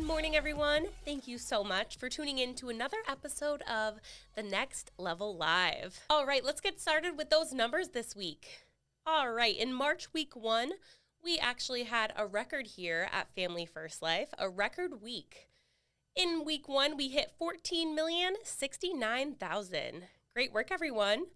morning, everyone. Thank you so much for tuning in to another episode of The Next Level Live. All right, let's get started with those numbers this week. All right, in March week 1, we actually had a record here at Family First Life, a record week. In week 1, we hit 14,069,000. Great work, everyone.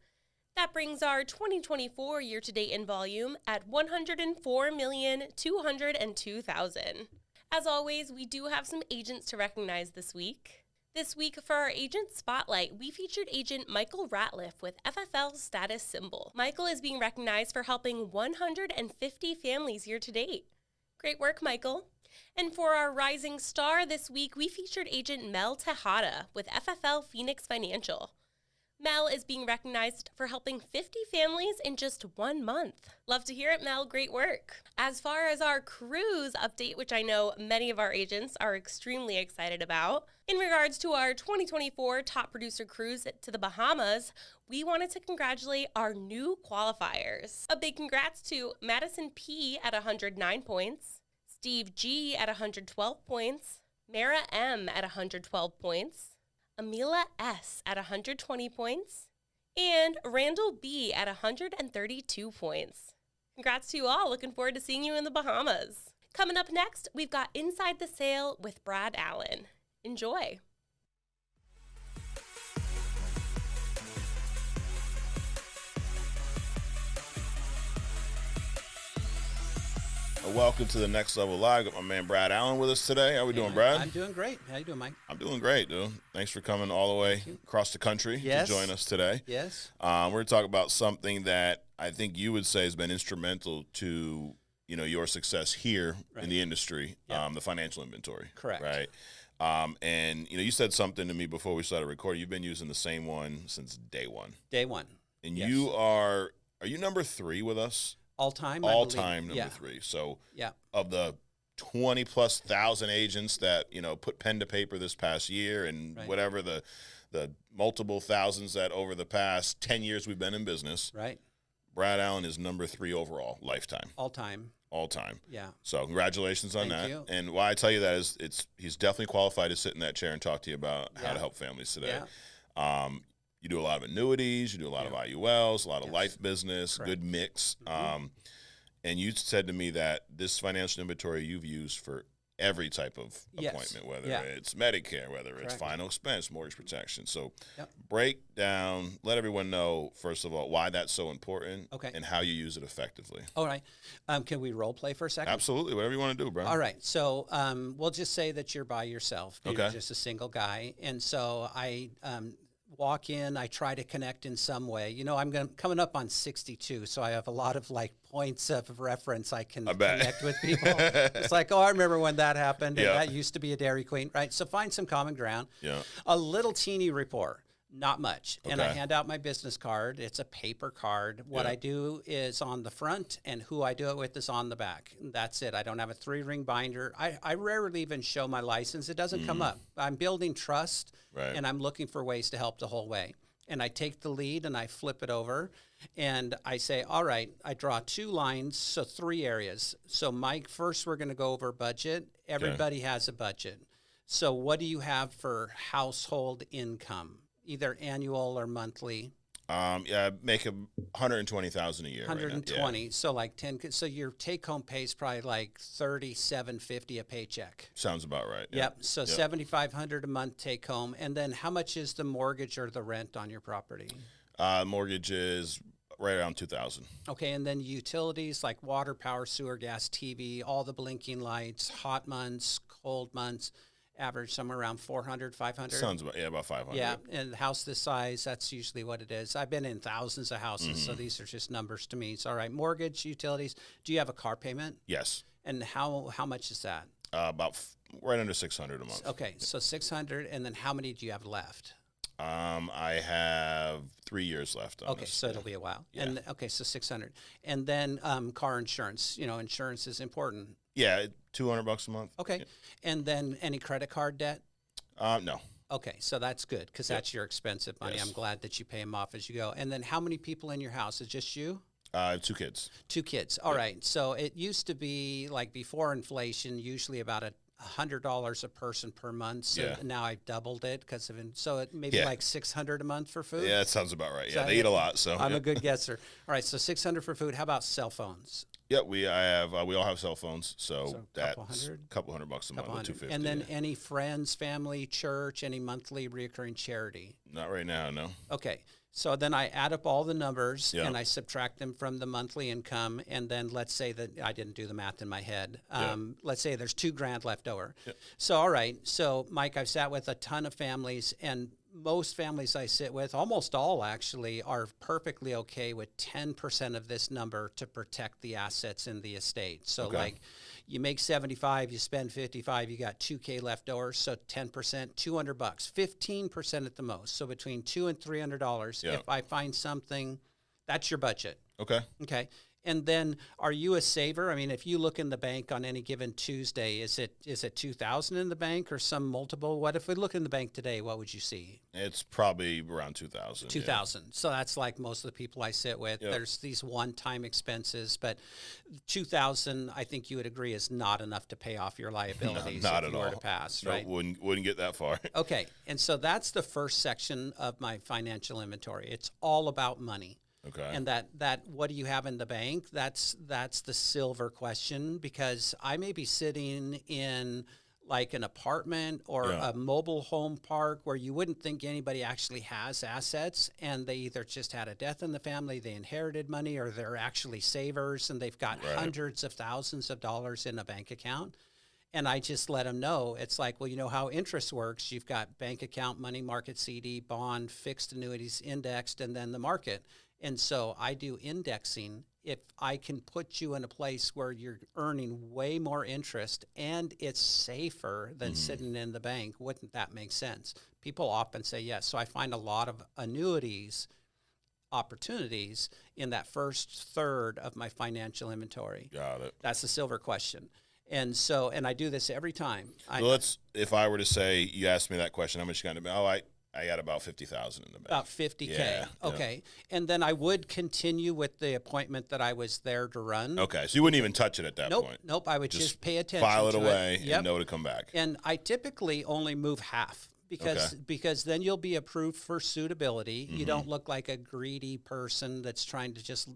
That brings our 2024 year-to-date in volume at 104,202,000. As always, we do have some agents to recognize this week. This week, for our agent spotlight, we featured agent Michael Ratliff with FFL status symbol. Michael is being recognized for helping 150 families year to date. Great work, Michael. And for our rising star this week, we featured agent Mel Tejada with FFL Phoenix Financial. Mel is being recognized for helping 50 families in just 1 month. Love to hear it, Mel. Great work. As far as our cruise update, which I know many of our agents are extremely excited about, in regards to our 2024 top producer cruise to the Bahamas, we wanted to congratulate our new qualifiers. A big congrats to Madison P. at 109 points, Steve G. at 112 points, Mara M. at 112 points, Amila S. at 120 points, and Randall B. at 132 points. Congrats to you all. Looking forward to seeing you in the Bahamas. Coming up next, we've got Inside the Sale with Brad Allan. Enjoy. Welcome to the Next Level Live. Got my man Brad Allan with us today. How we doing, Brad? I'm doing great. How you doing, Mike? I'm doing great, dude. Thanks for coming all the way across the country to join us today. Yes. We're going to talk about something that I think you would say has been instrumental to, your success here in the industry, the financial inventory. Correct. Right. And, you said something to me before we started recording. You've been using the same one since day one. Day one. And you are you number 3 with us? All-time, All-time number 3. So of the 20-plus thousand agents that, put pen to paper this past year and whatever the multiple thousands that over the past 10 years we've been in business, Brad Allan is number 3 overall, lifetime. All-time. All-time. Yeah. So congratulations on that. Thank you. And why I tell you that is he's definitely qualified to sit in that chair and talk to you about how to help families today. Yeah. You do a lot of annuities, you do a lot of IULs, a lot of life business, good mix. And you said to me that this financial inventory you've used for every type of appointment, whether it's Medicare, whether it's final expense, mortgage protection. So break down, let everyone know, first of all, why that's so important and how you use it effectively. All right. Can we role play for a second? Absolutely. Whatever you want to do, bro. All right. So we'll just say that you're by yourself. You're just a single guy. And so I walk in, I try to connect in some way. I'm coming up on 62, so I have a lot of points of reference I can connect with people. It's like, I remember when that happened, and that used to be a Dairy Queen, right? So find some common ground. Yeah. A little teeny rapport. Not much. And I hand out my business card. It's a paper card. What I do is on the front, and who I do it with is on the back. That's it. I don't have a 3-ring binder. I rarely even show my license. It doesn't come up. I'm building trust, and I'm looking for ways to help the whole way. And I take the lead, and I flip it over, and I say, all right, I draw 2 lines, so 3 areas. So, Mike, first we're going to go over budget. Everybody has a budget. So what do you have for household income? Either annual or monthly. Make $120,000 a year. 120. Right, so 10. So your take-home pay is probably $37.50 a paycheck. Sounds about right. Yep. So $7,500 a month take home, and then how much is the mortgage or the rent on your property? Mortgage is right around $2,000. Okay, and then utilities like water, power, sewer, gas, TV, all the blinking lights, hot months, cold months. Average somewhere around 400, 500. Sounds about 500. Yeah, and the house this size, that's usually what it is. I've been in thousands of houses, so these are just numbers to me. It's all right. Mortgage, utilities. Do you have a car payment? Yes. And how much is that? About right under $600 a month. Okay, so 600, and then how many do you have left? I have 3 years left. Okay, so it'll be a while. Yeah. And okay, so 600, and then car insurance. Insurance is important. Yeah, $200 a month. Okay, and then any credit card debt? No. Okay, so that's good because that's your expensive money. Yes. I'm glad that you pay them off as you go. And then how many people in your house? Is it just you? 2 kids. 2 kids. All right. So it used to be before inflation, usually about $100 a person per month. So now I've doubled it because of it. So it maybe like $600 a month for food. Yeah, that sounds about right. Yeah, they eat a lot. So I'm a good guesser. All right, so $600 for food. How about cell phones? Yeah, we all have cell phones, so that's a couple $100 a month, about $250. And then any friends, family, church, any monthly recurring charity? Not right now, no. Okay, so then I add up all the numbers and I subtract them from the monthly income, and then let's say that I didn't do the math in my head. Let's say there's $2,000 left over. So all right, so Mike, I've sat with a ton of families, and most families I sit with, almost all actually, are perfectly okay with 10% of this number to protect the assets in the estate. So like you make 75, you spend 55, you got $2,000 left over. So 10%, $200, 15% at the most. So between $200 and $300. If I find something, that's your budget. Okay. And then, are you a saver? I mean, if you look in the bank on any given Tuesday, is it 2,000 in the bank or some multiple? What if we look in the bank today? What would you see? It's probably around 2,000. 2,000. Yeah. So that's like most of the people I sit with. There's these one-time expenses, but 2,000, I think you would agree, is not enough to pay off your liabilities. No, not if at you all. Were to pass, no, right? Wouldn't get that far. Okay, and so that's the first section of my financial inventory. It's all about money. Okay. And that what do you have in the bank? That's the silver question, because I may be sitting in like an apartment or a mobile home park where you wouldn't think anybody actually has assets, and they either just had a death in the family, they inherited money, or they're actually savers and they've got hundreds of thousands of dollars in a bank account. And I just let them know, it's like, well, you know how interest works. You've got bank account, money market, CD, bond, fixed annuities, indexed, and then the market. And so I do indexing. If I can put you in a place where you're earning way more interest and it's safer than sitting in the bank, wouldn't that make sense? People often say yes. So I find a lot of annuities opportunities in that first third of my financial inventory. Got it. That's the silver question. And so, and I do this every time. Well, if I were to say, you asked me that question, how much you got to be? I got about 50,000 in the bank. About 50K. Yeah, okay. Yeah. And then I would continue with the appointment that I was there to run. Okay. So you wouldn't even touch it at that point? Nope. I would just pay attention. File it to away and know to come back. And I typically only move half. Because then you'll be approved for suitability. You don't look like a greedy person that's trying to just,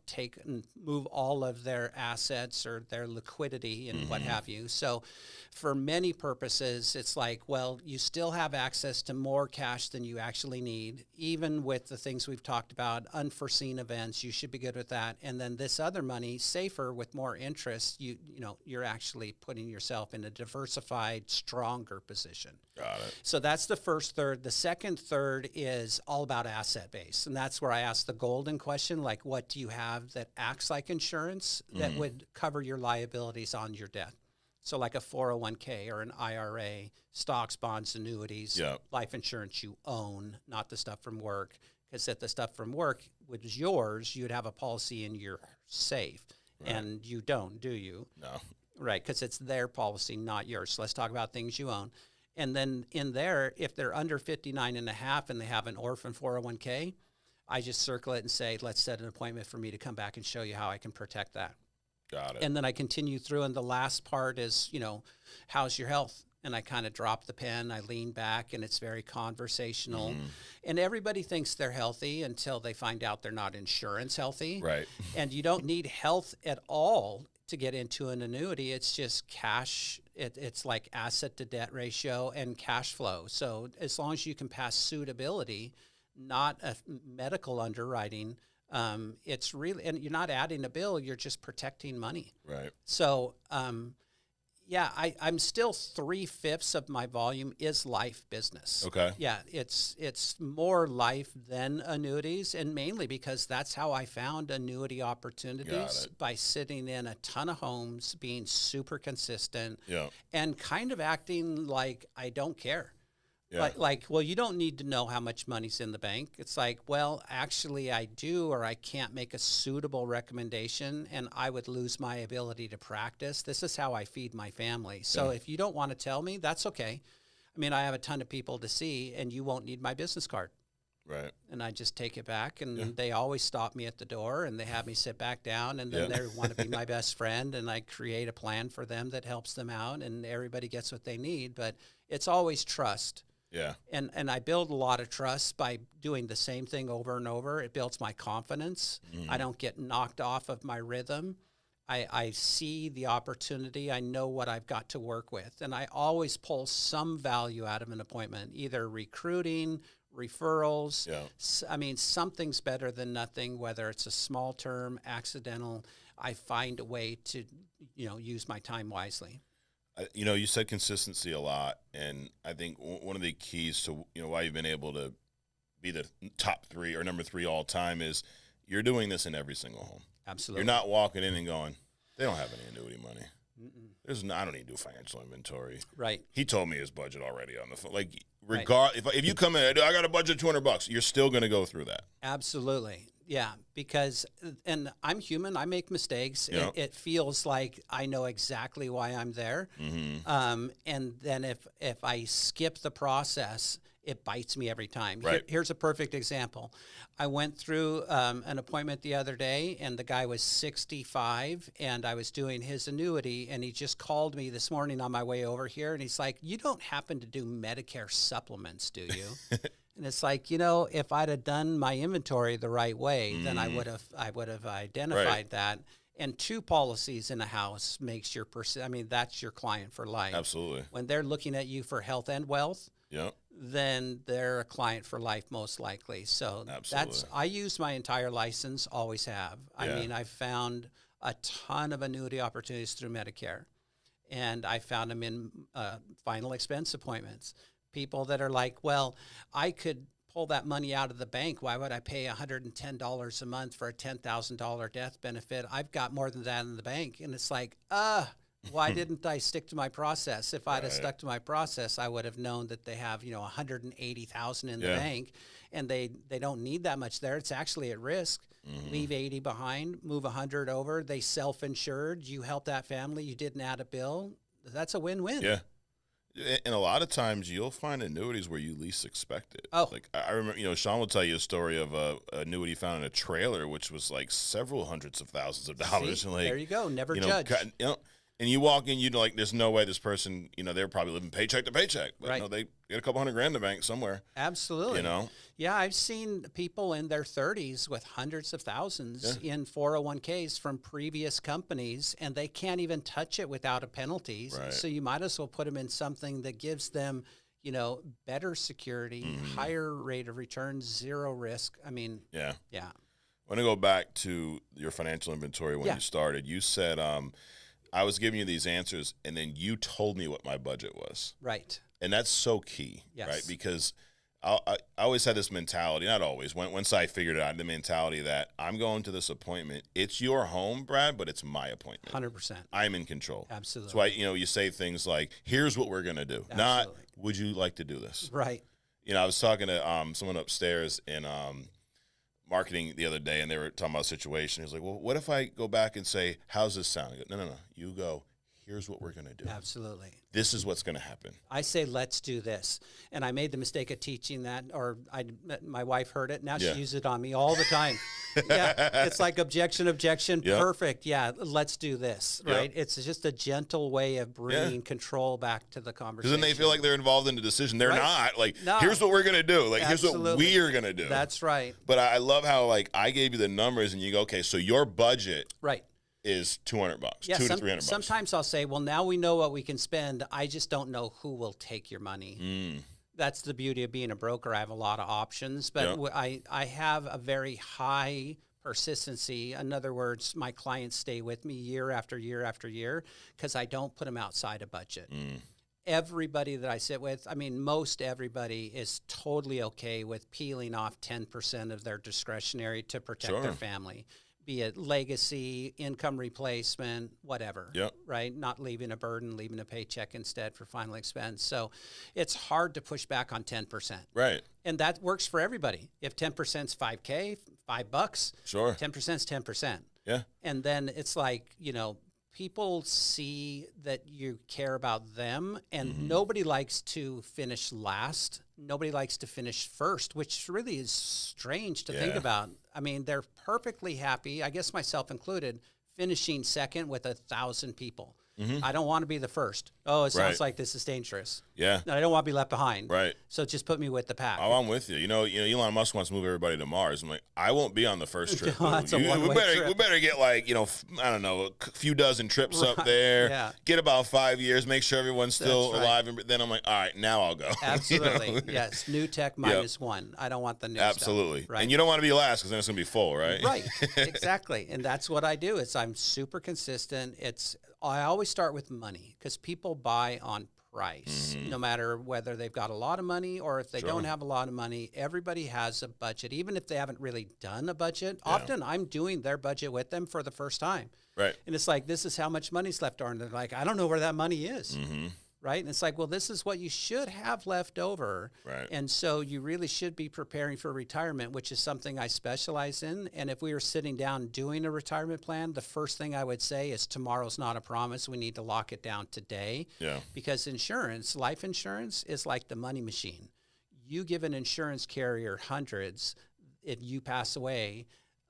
take and move all of their assets or their liquidity and what have you. So for many purposes, it's like, well, you still have access to more cash than you actually need, even with the things we've talked about, unforeseen events. You should be good with that. And then this other money, safer with more interest, you're actually putting yourself in a diversified, stronger position. Got it. So that's the first third. The second third is all about asset base. And that's where I ask the golden question, like, what do you have that acts like insurance that would cover your liabilities on your death? So like a 401k or an IRA, stocks, bonds, annuities, life insurance you own, not the stuff from work. Because if the stuff from work was yours, you'd have a policy in your safe. Right. And you don't, do you? No. Right, because it's their policy, not yours. So let's talk about things you own. And then in there, if they're under 59 and a half and they have an orphan 401k, I just circle it and say, let's set an appointment for me to come back and show you how I can protect that. Got it. And then I continue through, and the last part is, how's your health? And I kind of drop the pen, I lean back, and it's very conversational. And everybody thinks they're healthy until they find out they're not insurance healthy. Right. And you don't need health at all to get into an annuity. It's just cash. It's like asset to debt ratio and cash flow. So as long as you can pass suitability, not a medical underwriting, it's really, and you're not adding a bill, you're just protecting money. Right. So, I'm still 3/5 of my volume is life business. Okay. Yeah, it's more life than annuities, and mainly because that's how I found annuity opportunities, by sitting in a ton of homes, being super consistent, and kind of acting like I don't care. Yeah. Well, you don't need to know how much money's in the bank. It's like, well, actually I do, or I can't make a suitable recommendation and I would lose my ability to practice. This is how I feed my family. So if you don't want to tell me, that's okay. I mean, I have a ton of people to see and you won't need my business card. Right. And I just take it back, and they always stop me at the door, and they have me sit back down, and then they want to be my best friend, and I create a plan for them that helps them out, and everybody gets what they need. But it's always trust. Yeah. And I build a lot of trust by doing the same thing over and over. It builds my confidence. I don't get knocked off of my rhythm. I see the opportunity. I know what I've got to work with. And I always pull some value out of an appointment, either recruiting, referrals. Yeah. I mean, something's better than nothing, whether it's a small term, accidental. I find a way to, use my time wisely. You said consistency a lot, and I think one of the keys to why you've been able to be the top 3 or number 3 all time is you're doing this in every single home. Absolutely. You're not walking in and going, they don't have any annuity money. I don't need to do financial inventory. Right. He told me his budget already on the phone. Like, if you come in, I got a budget of $200, you're still going to go through that. Absolutely. Yeah, because, and I'm human, I make mistakes. It feels like I know exactly why I'm there. And then if I skip the process, it bites me every time. Right. Here's a perfect example. I went through an appointment the other day, and the guy was 65, and I was doing his annuity, and he just called me this morning on my way over here, and he's like, "You don't happen to do Medicare supplements, do you?" And it's like, if I'd have done my inventory the right way, then I would have identified that. And 2 policies in a house makes your that's your client for life. Absolutely. When they're looking at you for health and wealth, Yep. then they're a client for life most likely. So Absolutely. I use my entire license, always have. I mean, I've found a ton of annuity opportunities through Medicare, and I found them in final expense appointments. People that are like, well, I could pull that money out of the bank. Why would I pay $110 a month for a $10,000 death benefit? I've got more than that in the bank. And it's like, why didn't I stick to my process? If I'd have stuck to my process, I would have known that they have, $180,000 in the bank, and they don't need that much there. It's actually at risk. Leave 80 behind, move 100 over. They self-insured. You help that family. You didn't add a bill. That's a win-win. Yeah. And a lot of times you'll find annuities where you least expect it. Oh. Like I remember, Sean will tell you a story of a annuity found in a trailer, which was like several hundreds of thousands of dollars. See? And like, There you go. Never judge. And you walk in, there's no way this person, they're probably living paycheck to paycheck. But Right. they get a couple $100,000 in the bank somewhere. Absolutely. Yeah, I've seen people in their 30s with hundreds of thousands in 401ks from previous companies, and they can't even touch it without a penalty. Right. So you might as well put them in something that gives them, better security, higher rate of return, 0 risk. I mean, yeah. I want to go back to your financial inventory when you started. You said, I was giving you these answers, and then you told me what my budget was. Right. And that's so key, right? Because I always had this mentality, not always, once I figured it out, the mentality that I'm going to this appointment. It's your home, Brad, but it's my appointment. 100%. I'm in control. Absolutely. That's why, you say things like, here's what we're going to do. Absolutely. Not, would you like to do this? Right. I was talking to someone upstairs in marketing the other day, and they were talking about a situation. He was like, well, what if I go back and say, how's this sound? I go, no. You go, here's what we're going to do. Absolutely. This is what's going to happen. I say, let's do this. And I made the mistake of teaching that, or my wife heard it. Now she uses it on me all the time. It's like objection, perfect. Yeah, let's do this, right? It's just a gentle way of bringing control back to the conversation. Because then they feel like they're involved in the decision. They're not. Like, No. Here's what we're going to do. Like, Absolutely. Here's what we're going to do. That's right. But I love how, I gave you the numbers, and you go, okay, so your budget Right. is $200, Yeah, $200 to $300. Sometimes I'll say, well, now we know what we can spend. I just don't know who will take your money. That's the beauty of being a broker. I have a lot of options, but I have a very high persistency. In other words, my clients stay with me year after year after year because I don't put them outside a budget. Everybody that I sit with, most everybody is totally okay with peeling off 10% of their discretionary to protect their family. Be it legacy, income replacement, whatever, right? Not leaving a burden, leaving a paycheck instead for final expense. So it's hard to push back on 10%. Right. And that works for everybody. If 10% is $5K, $5, Sure. 10% is 10%. Yeah. And then it's like, people see that you care about them, and nobody likes to finish last. nobody likes to finish first, which really is strange to think about. I mean, they're perfectly happy, I guess myself included, finishing second with 1,000 people. I don't want to be the first. Oh, it sounds like this is dangerous. Yeah. No, I don't want to be left behind. Right. So just put me with the pack. Oh, I'm with you. You know, Elon Musk wants to move everybody to Mars. I'm like, I won't be on the first trip. That's a one-way trip. We better get like, I don't know, a few dozen trips up there. Yeah. Get about 5 years, make sure everyone's still alive. And then I'm like, all right, now I'll go. Absolutely. Yes. New tech -1. I don't want the new Absolutely. stuff. Right. And you don't want to be last because then it's going to be full, right? Right. Exactly. And that's what I do. I'm super consistent. I always start with money because people buy on price, no matter whether they've got a lot of money or if they don't have a lot of money. Everybody has a budget, even if they haven't really done a budget. Often I'm doing their budget with them for the first time. Right. And it's like, this is how much money's left over. And they're like, I don't know where that money is. Right. And it's like, well, this is what you should have left over. Right. And so you really should be preparing for retirement, which is something I specialize in. And if we were sitting down doing a retirement plan, the first thing I would say is tomorrow's not a promise. We need to lock it down today. Yeah. Because insurance, life insurance, is like the money machine. You give an insurance carrier hundreds. If you pass away,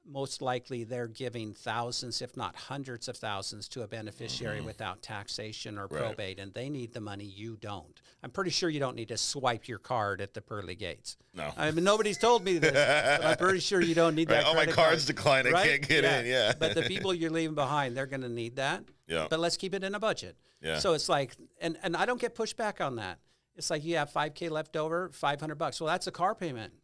most likely they're giving thousands, if not hundreds of thousands, to a beneficiary without taxation or probate, and they need the money. You don't. I'm pretty sure you don't need to swipe your card at the pearly gates. No. I mean, nobody's told me this, but I'm pretty sure you don't need that. All my cards decline. I can't get in. Yeah. But the people you're leaving behind, they're going to need that. Yeah. But let's keep it in a budget. Yeah. So it's like, and I don't get pushback on that. It's like you have $5,000 left over, $500. Well, that's a car payment.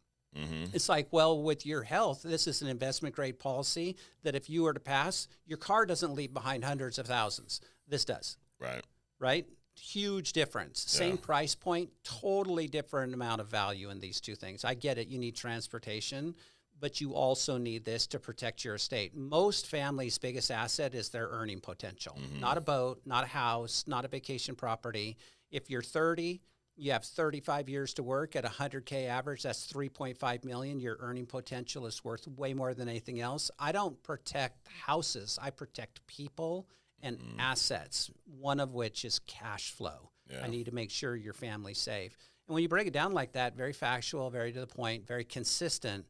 It's like, well, with your health, this is an investment grade policy that if you were to pass, your car doesn't leave behind hundreds of thousands. This does. Right. Right? Huge difference. Same price point, totally different amount of value in these two things. I get it. You need transportation, but you also need this to protect your estate. Most families' biggest asset is their earning potential. Not a boat, not a house, not a vacation property. If you're 30, you have 35 years to work at $100K average. That's $3.5 million. Your earning potential is worth way more than anything else. I don't protect houses. I protect people and assets, one of which is cash flow. I need to make sure your family's safe. And when you break it down like that, very factual, very to the point, very consistent,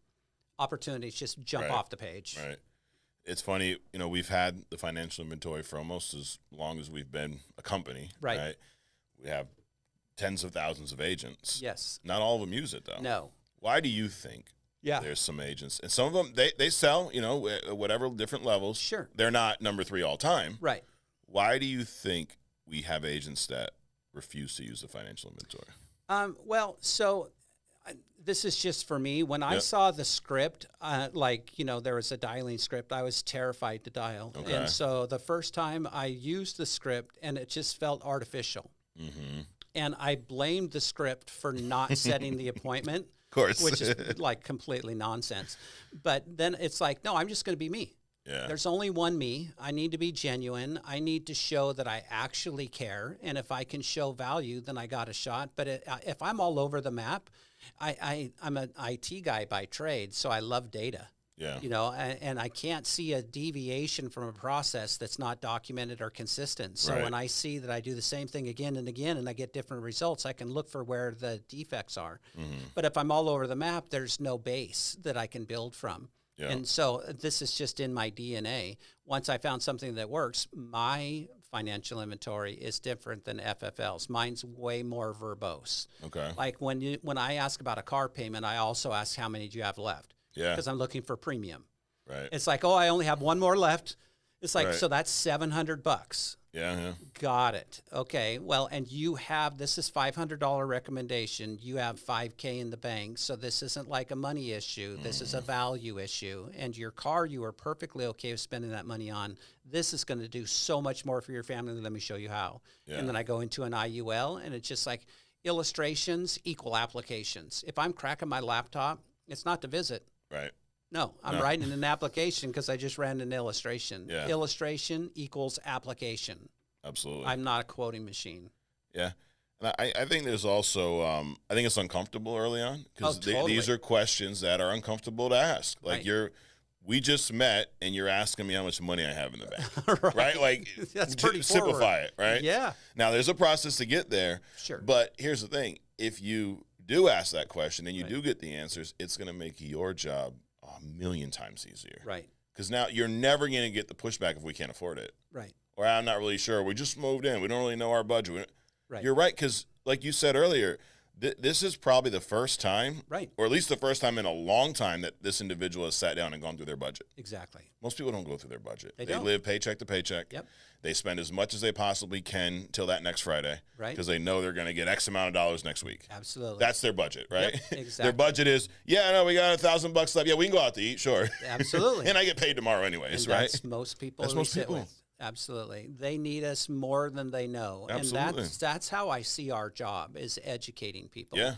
opportunities just jump off the page. Right. It's funny, we've had the financial inventory for almost as long as we've been a company. Right. We have tens of thousands of agents. Yes. Not all of them use it, though. No. Why do you think there's some agents? And some of them, they sell, whatever different levels. Sure. They're not number 3 all time. Right. Why do you think we have agents that refuse to use the financial inventory? This is just for me. When I saw the script, there was a dialing script, I was terrified to dial. Okay. And so the first time I used the script, and it just felt artificial. And I blamed the script for not setting the appointment. Of course. Which is like completely nonsense. But then it's like, no, I'm just going to be me. Yeah. There's only one me. I need to be genuine. I need to show that I actually care. And if I can show value, then I got a shot. But if I'm all over the map, I'm an IT guy by trade, so I love data. Yeah. And I can't see a deviation from a process that's not documented or consistent. So when I see that I do the same thing again and again and I get different results, I can look for where the defects are. But if I'm all over the map, there's no base that I can build from. Yeah. And so this is just in my DNA. Once I found something that works, my financial inventory is different than FFL's. Mine's way more verbose. Okay. Like when I ask about a car payment, I also ask how many do you have left? Yeah. Because I'm looking for premium. Right. It's like, I only have one more left. It's like, so that's $700. Yeah. Got it. Okay. Well, and this is $500 recommendation. You have $5K in the bank. So this isn't like a money issue. This is a value issue. And your car, you are perfectly okay with spending that money on. This is going to do so much more for your family. Let me show you how. Yeah. And then I go into an IUL, and it's just like illustrations equal applications. If I'm cracking my laptop, it's not to visit. Right. No, I'm writing an application because I just ran an illustration. Yeah. Illustration equals application. Absolutely. I'm not a quoting machine. Yeah. And I think there's also, I think it's uncomfortable early on because these are questions that are uncomfortable to ask. Like we just met and you're asking me how much money I have in the bank. right? Like that's pretty simplify it, right? Yeah. Now there's a process to get there. Sure. But here's the thing. If you do ask that question and you do get the answers, it's going to make your job a million times easier. Right. Because now you're never going to get the pushback if we can't afford it. Right. Or I'm not really sure. We just moved in. We don't really know our budget. Right. You're right, because like you said earlier, this is probably the first time, or at least the first time in a long time that this individual has sat down and gone through their budget. Exactly. Most people don't go through their budget. They don't. live paycheck to paycheck. Yep. They spend as much as they possibly can till that next Friday, right? Because they know they're going to get X amount of dollars next week. Absolutely. That's their budget, right? Yep, exactly. Their budget is, I know we got $1,000 left. Yeah, we can go out to eat, sure. Absolutely. And I get paid tomorrow anyways, and right? That's most people. That's most people. Absolutely. They need us more than they know. Absolutely. And that's how I see our job, is educating people. Yeah.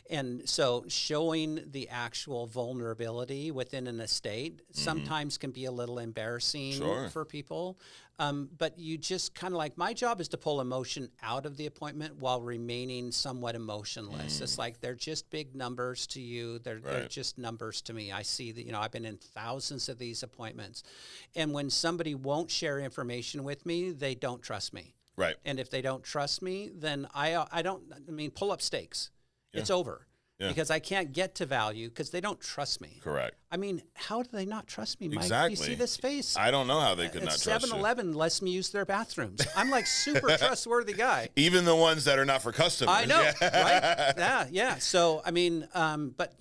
And so showing the actual vulnerability within an estate sometimes can be a little embarrassing for people. But you just kind of like, my job is to pull emotion out of the appointment while remaining somewhat emotionless. It's like, they're just big numbers to you. They're just numbers to me. I see that, I've been in thousands of these appointments. And when somebody won't share information with me, they don't trust me. Right. And if they don't trust me, then pull up stakes. It's over. Yeah. Because I can't get to value because they don't trust me. Correct. I mean, how do they not trust me, Mike? Exactly. You see this face? I don't know how they could not trust you. 7-Eleven lets me use their bathrooms. I'm like super trustworthy guy. Even the ones that are not for customers. I know, right? Yeah. So, I mean, but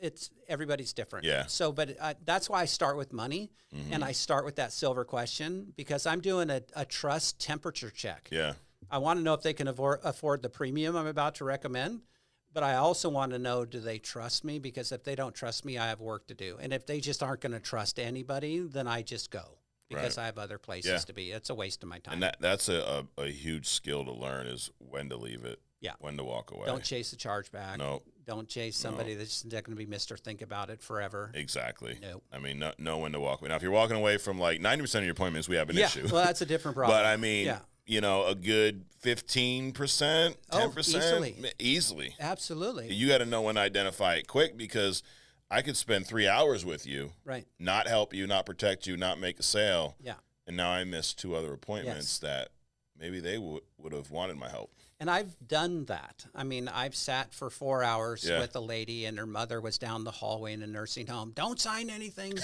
it's everybody's different. Yeah. So, but that's why I start with money, and I start with that silver question, because I'm doing a trust temperature check. Yeah. I want to know if they can afford the premium I'm about to recommend. But I also want to know, do they trust me? Because if they don't trust me, I have work to do. And if they just aren't going to trust anybody, then I just go because I have other places to be. It's a waste of my time. And that's a huge skill to learn, is when to leave it, when to walk away. Don't chase the chargeback. No. Don't chase somebody that's going to be Mr. Think About It forever. Exactly. Nope. I mean, know when to walk away. Now, if you're walking away from like 90% of your appointments, we have an issue. Well, that's a different problem. But I mean, a good 15%, 10%, easily. Absolutely. You got to know when to identify it quick, because I could spend 3 hours with you, not help you, not protect you, not make a sale. Yeah. And now I missed 2 other appointments that maybe they would have wanted my help. And I've done that. I mean, I've sat for 4 hours with a lady, and her mother was down the hallway in a nursing home. Don't sign anything.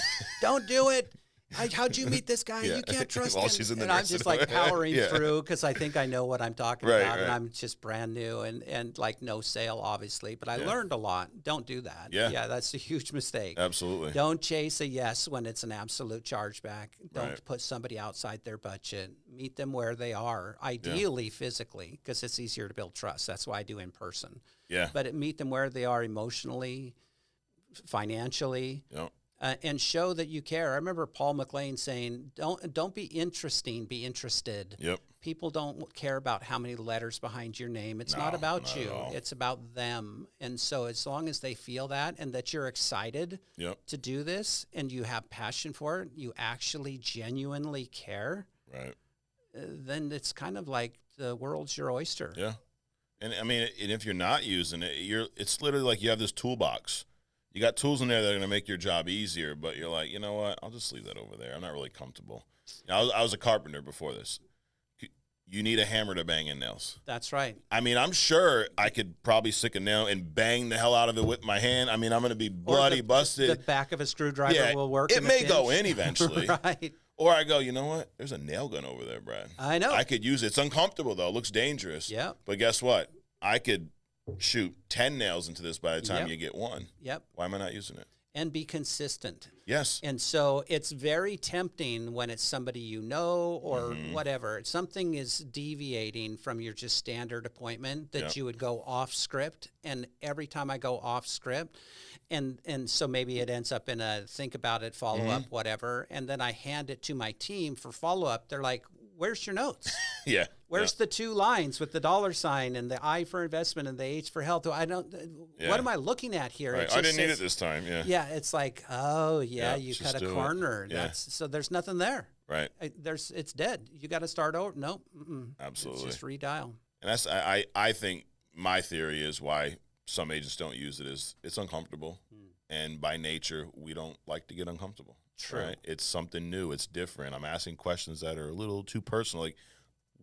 Don't do it. How'd you meet this guy? You can't trust him. She's in the and I'm just like powering through because I think I know what I'm talking about, and I'm just brand new and like no sale, obviously. But I learned a lot. Don't do that. Yeah, that's a huge mistake. Absolutely. Don't chase a yes when it's an absolute chargeback. Don't put somebody outside their budget. Meet them where they are, ideally physically, because it's easier to build trust. That's why I do in person. Yeah. But meet them where they are emotionally, financially. Yep. And show that you care. I remember Paul McLean saying, "Don't be interesting, be interested." Yep. People don't care about how many letters behind your name. It's not about you. It's about them. And so as long as they feel that and that you're excited to do this and you have passion for it, you actually genuinely care, then it's kind of like the world's your oyster. Yeah. And I mean, and if you're not using it, it's literally like you have this toolbox. You got tools in there that are going to make your job easier, but you're like, you know what? I'll just leave that over there. I'm not really comfortable. I was a carpenter before this. You need a hammer to bang in nails. That's right. I mean, I'm sure I could probably stick a nail and bang the hell out of it with my hand. I mean, I'm going to be bloody, busted. The back of a screwdriver will work. It may go in eventually. Right. Or I go, you know what? There's a nail gun over there, Brad. I know. I could use it. It's uncomfortable, though. It looks dangerous. Yeah. But guess what? I could shoot 10 nails into this by the time you get one. Yep. Why am I not using it? And be consistent. Yes. And so it's very tempting when it's somebody you know or whatever. Something is deviating from your just standard appointment that you would go off script. And every time I go off script, and so maybe it ends up in a think about it, follow up, whatever. And then I hand it to my team for follow up. They're like, where's your notes? Where's the 2 lines with the $sign and the I for investment and the H for health? What am I looking at here? Right. I didn't need it this time. Yeah. It's like, you cut a corner. So there's nothing there. Right. It's dead. You got to start over. Nope. Absolutely. It's just redial. And that's I think my theory is why some agents don't use it is it's uncomfortable. And by nature, we don't like to get uncomfortable. True. Right? It's something new. It's different. I'm asking questions that are a little too personal. Like,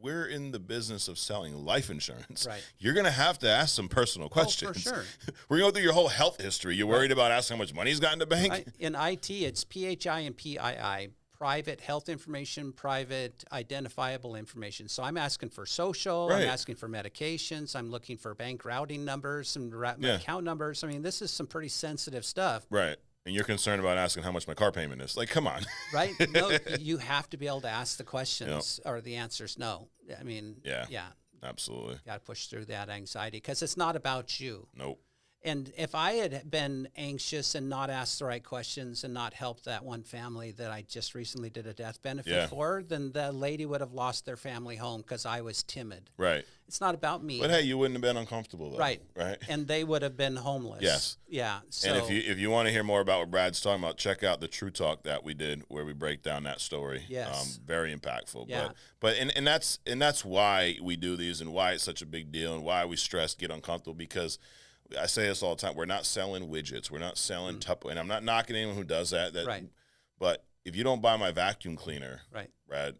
we're in the business of selling life insurance. Right. You're going to have to ask some personal questions. Oh, for sure. We're going through your whole health history. You're worried about asking how much money he's got in the bank? In IT, it's PHI and PII. Private health information, private identifiable information. So I'm asking for social, I'm asking for medications, I'm looking for bank routing numbers and account numbers. I mean, this is some pretty sensitive stuff. Right. And you're concerned about asking how much my car payment is. Like, come on. Right? No, you have to be able to ask the questions or the answer's no. I mean, yeah. Absolutely. Got to push through that anxiety because it's not about you. Nope. And if I had been anxious and not asked the right questions and not helped that one family that I just recently did a death benefit for, then the lady would have lost their family home because I was timid. Right. It's not about me. But hey, you wouldn't have been uncomfortable though. Right. Right. And they would have been homeless. Yes. Yeah. So, and if you want to hear more about what Brad's talking about, check out the True Talk that we did where we break down that story. Yes. Very impactful. Yeah. But that's why we do these and why it's such a big deal and why we stress get uncomfortable, because I say this all the time. We're not selling widgets. We're not selling and I'm not knocking anyone who does that. Right. But if you don't buy my vacuum cleaner, right, Brad,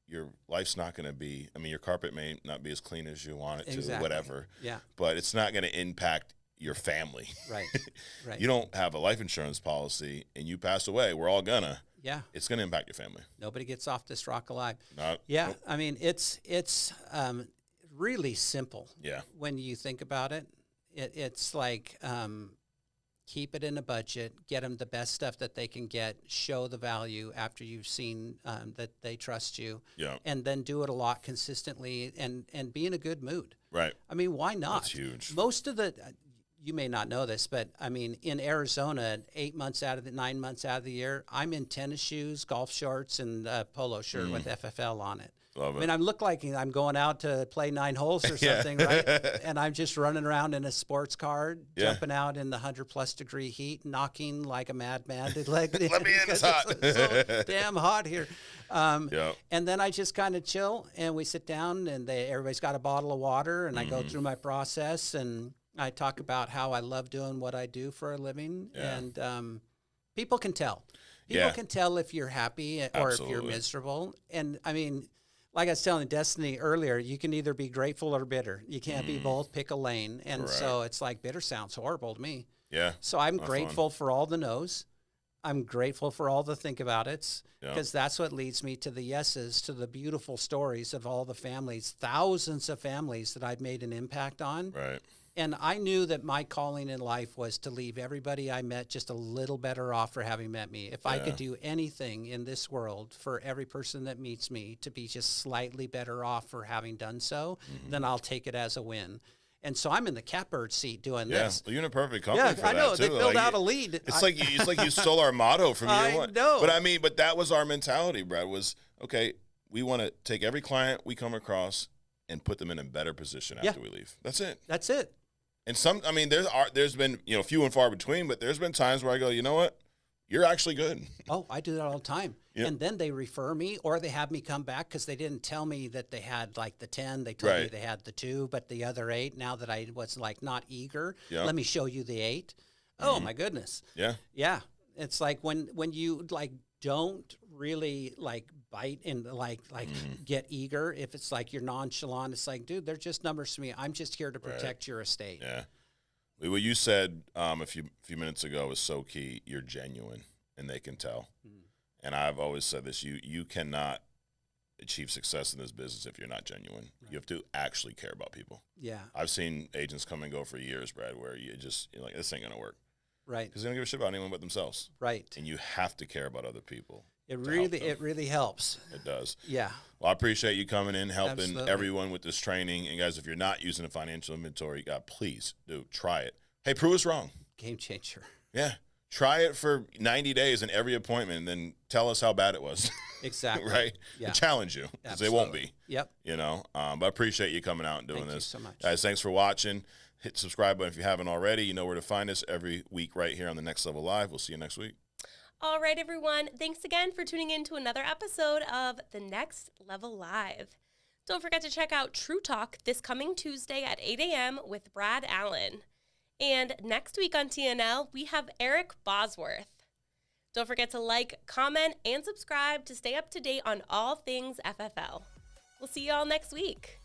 your life's not going to be. I mean, your carpet may not be as clean as you want it to, whatever. Yeah. But it's not going to impact your family. Right. Right. You don't have a life insurance policy and you pass away. We're all gonna. Yeah. It's going to impact your family. Nobody gets off this rock alive. Nope. I mean, it's really simple. Yeah. When you think about it. It's like keep it in a budget, get them the best stuff that they can get, show the value after you've seen that they trust you, and then do it a lot consistently and be in a good mood. Right. I mean, why not? That's huge. Most of the, you may not know this, but I mean, in Arizona, 9 months out of the year, I'm in tennis shoes, golf shorts, and a polo shirt with FFL on it. Love it. I mean, I look like I'm going out to play 9 holes or something, right? And I'm just running around in a sports car, jumping out in the 100+ degree heat, knocking like a madman. Let me in, it's hot. It's so damn hot here. And then I just kind of chill, and we sit down, and everybody's got a bottle of water, and I go through my process, and I talk about how I love doing what I do for a living, and people can tell. People can tell if you're happy or if you're miserable. And I mean, like I was telling Destiny earlier, you can either be grateful or bitter. You can't be both. Pick a lane. And so it's like bitter sounds horrible to me. Yeah. So I'm grateful for all the no's. I'm grateful for all the think about it's, because that's what leads me to the yeses, to the beautiful stories of all the families, thousands of families that I've made an impact on. Right. And I knew that my calling in life was to leave everybody I met just a little better off for having met me. If I could do anything in this world for every person that meets me to be just slightly better off for having done so, then I'll take it as a win. And so I'm in the catbird seat doing this. Well, you're in a perfect company for that, I know. too. They filled out a lead. It's like you stole our motto from year one. I know. But that was our mentality, Brad, was, okay, we want to take every client we come across and put them in a better position after we leave. That's it. That's it. And there's been, few and far between, but there's been times where I go, you know what? You're actually good. Oh, I do that all the time. Yep. And then they refer me, or they have me come back because they didn't tell me that they had like the 10. They told me they had the 2, but the other 8, now that I was like not eager, let me show you the 8. Oh my goodness. Yeah. Yeah. It's like when you like don't really like bite and like get eager. If it's like you're nonchalant, it's like, dude, they're just numbers to me. I'm just here to protect your estate. Yeah. What you said a few minutes ago is so key. You're genuine, and they can tell. And I've always said this: you cannot achieve success in this business if you're not genuine. You have to actually care about people. Yeah. I've seen agents come and go for years, Brad, where you're like, this ain't gonna work. Right. Because they don't give a shit about anyone but themselves. Right. And you have to care about other people. It really helps. It does. Yeah. Well, I appreciate you coming in, helping everyone with this training. And guys, if you're not using a financial inventory, please try it. Hey, prove us wrong. Game changer. Yeah. Try it for 90 days in every appointment, and then tell us how bad it was. Exactly. Right? Yeah. And challenge you, because they won't be. Yep. But I appreciate you coming out and doing this. Thank you so much. Guys, thanks for watching. Hit the subscribe button if you haven't already. You know where to find us every week right here on the Next Level Live. We'll see you next week. All right, everyone. Thanks again for tuning in to another episode of the Next Level Live. Don't forget to check out True Talk this coming Tuesday at 8 a.m. with Brad Allan. And next week on TNL, we have Eric Bosworth. Don't forget to like, comment, and subscribe to stay up to date on all things FFL. We'll see you all next week.